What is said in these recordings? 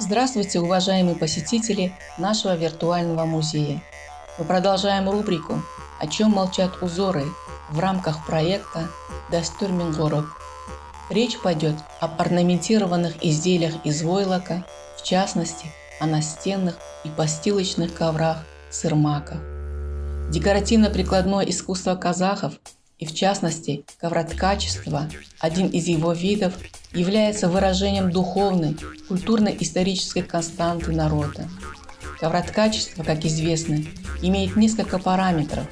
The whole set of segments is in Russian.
Здравствуйте, уважаемые посетители нашего виртуального музея. Мы продолжаем рубрику «О чем молчат узоры» в рамках проекта «Дастурмин город». Речь пойдет об орнаментированных изделиях из войлока, в частности, о настенных и постилочных коврах сырмаков. Декоративно-прикладное искусство казахов, и в частности ковроткачество, один из его видов, является выражением духовной, культурно-исторической константы народа. Ковроткачество, как известно, имеет несколько параметров.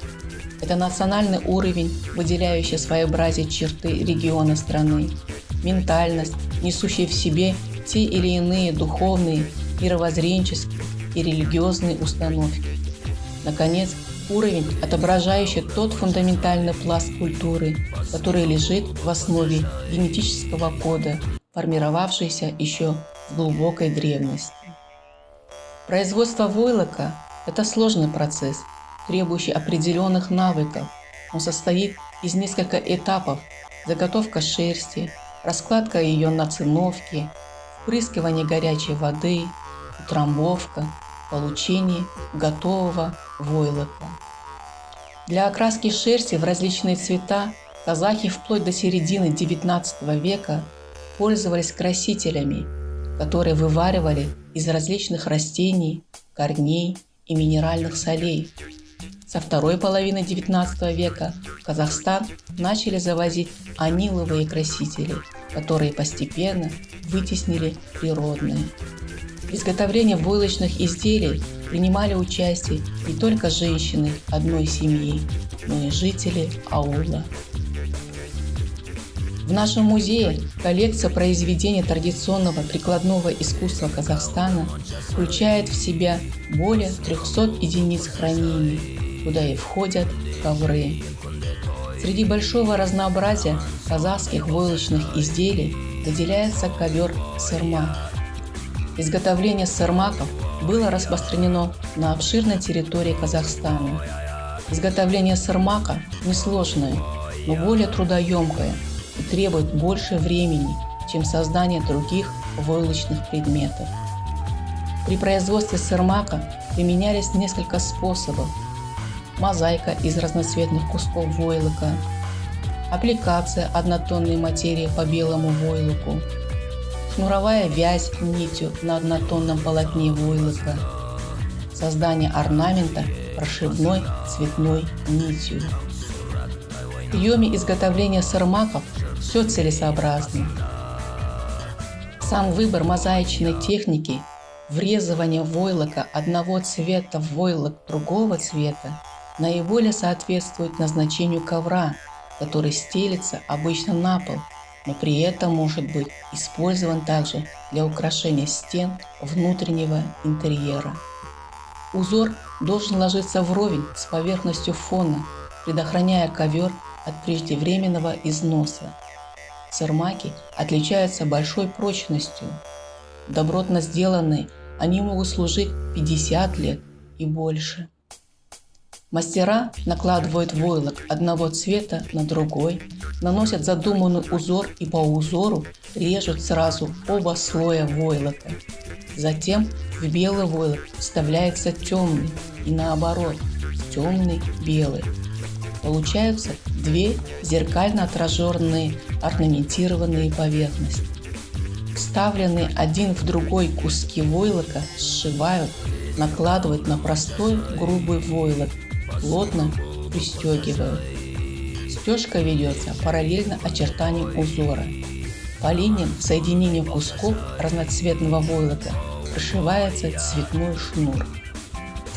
Это национальный уровень, выделяющий своеобразие черты региона страны, ментальность, несущая в себе те или иные духовные, мировоззренческие и религиозные установки. Наконец, уровень, отображающий тот фундаментальный пласт культуры, который лежит в основе генетического кода, формировавшийся еще в глубокой древности. Производство войлока – это сложный процесс, требующий определенных навыков. Он состоит из нескольких этапов: заготовка шерсти, раскладка ее на циновки, впрыскивание горячей воды, утрамбовка, получение готового войлока. Для окраски шерсти в различные цвета казахи вплоть до середины XIX века пользовались красителями, которые вываривали из различных растений, корней и минеральных солей. Со второй половины XIX века в Казахстан начали завозить аниловые красители, которые постепенно вытеснили природные. В изготовлении войлочных изделий принимали участие не только женщины одной семьи, но и жители аула. В нашем музее коллекция произведений традиционного прикладного искусства Казахстана включает в себя более 300 единиц хранений, куда и входят ковры. Среди большого разнообразия казахских войлочных изделий выделяется ковер сырмак. Изготовление сырмаков было распространено на обширной территории Казахстана. Изготовление сырмака несложное, но более трудоемкое и требует больше времени, чем создание других войлочных предметов. При производстве сырмака применялись несколько способов: мозаика из разноцветных кусков войлока, аппликация однотонной материи по белому войлоку, шнуровая вязь нитью на однотонном полотне войлока, создание орнамента прошивной цветной нитью. В приеме изготовления сырмаков все целесообразно. Сам выбор мозаичной техники, врезывание войлока одного цвета в войлок другого цвета, наиболее соответствует назначению ковра, который стелится обычно на пол, но при этом может быть использован также для украшения стен внутреннего интерьера. Узор должен ложиться вровень с поверхностью фона, предохраняя ковер от преждевременного износа. Сырмаки отличаются большой прочностью. Добротно сделанные, они могут служить 50 лет и больше. Мастера накладывают войлок одного цвета на другой, наносят задуманный узор и по узору режут сразу оба слоя войлока. Затем в белый войлок вставляется темный и наоборот, темный белый. Получаются две зеркально отраженные орнаментированные поверхности. Вставленные один в другой куски войлока сшивают, накладывают на простой грубый войлок, плотно пристегивают. Стежка ведется параллельно очертаниям узора. По линиям соединения кусков разноцветного войлока прошивается цветной шнур.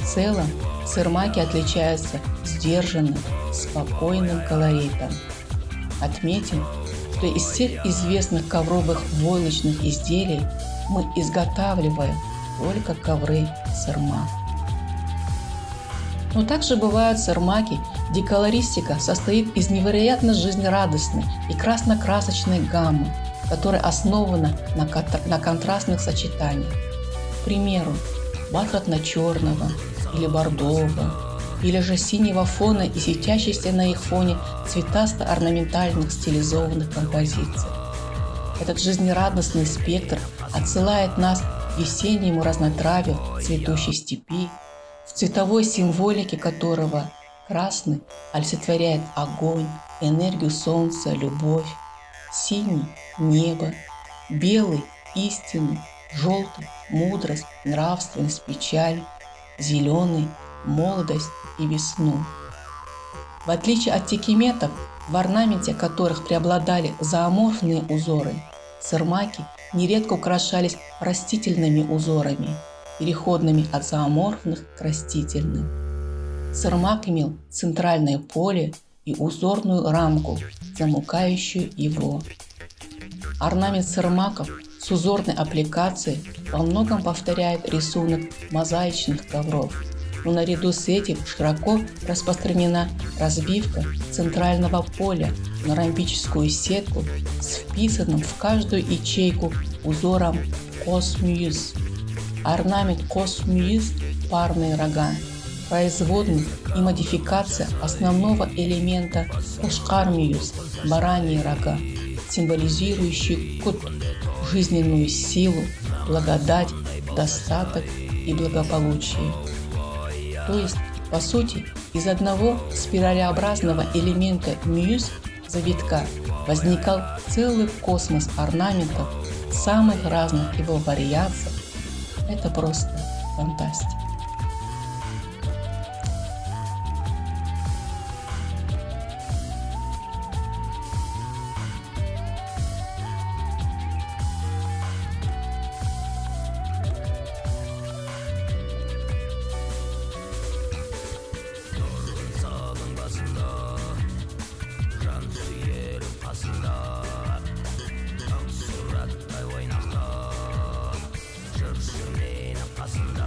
В целом сырмаки отличаются сдержанным, спокойным колоритом. Отметим, что из всех известных ковровых войлочных изделий мы изготавливаем только ковры сырмак. Но также бывают сырмаки, где колористика состоит из невероятно жизнерадостной и красно-красочной гаммы, которая основана на контрастных сочетаниях. К примеру, бархатно-черного или бордового, или же синего фона и светящихся на их фоне цветасто-орнаментальных стилизованных композиций. Этот жизнерадостный спектр отсылает нас к весеннему разнотравью цветущей степи, в цветовой символике которого красный олицетворяет огонь, энергию солнца, любовь, синий – небо, белый – истину, желтый – мудрость, нравственность, печаль, зеленый – молодость и весну. В отличие от текеметов, в орнаменте которых преобладали зооморфные узоры, сырмаки нередко украшались растительными узорами, переходными от зооморфных к растительным. Сырмак имел центральное поле и узорную рамку, замыкающую его. Орнамент сырмаков с узорной аппликацией во многом повторяет рисунок мозаичных ковров, но наряду с этим широко распространена разбивка центрального поля на ромбическую сетку с вписанным в каждую ячейку узором космюз. Орнамент космюз – парные рога, производный и модификация основного элемента кошкармюз – бараньи рога, символизирующие кут, жизненную силу, благодать, достаток и благополучие. То есть, по сути, из одного спиралеобразного элемента мюз завитка возникал целый космос орнаментов самых разных его вариаций. Это просто фантастика. Ақ сураттай ойнақта жүрші менің қасымда.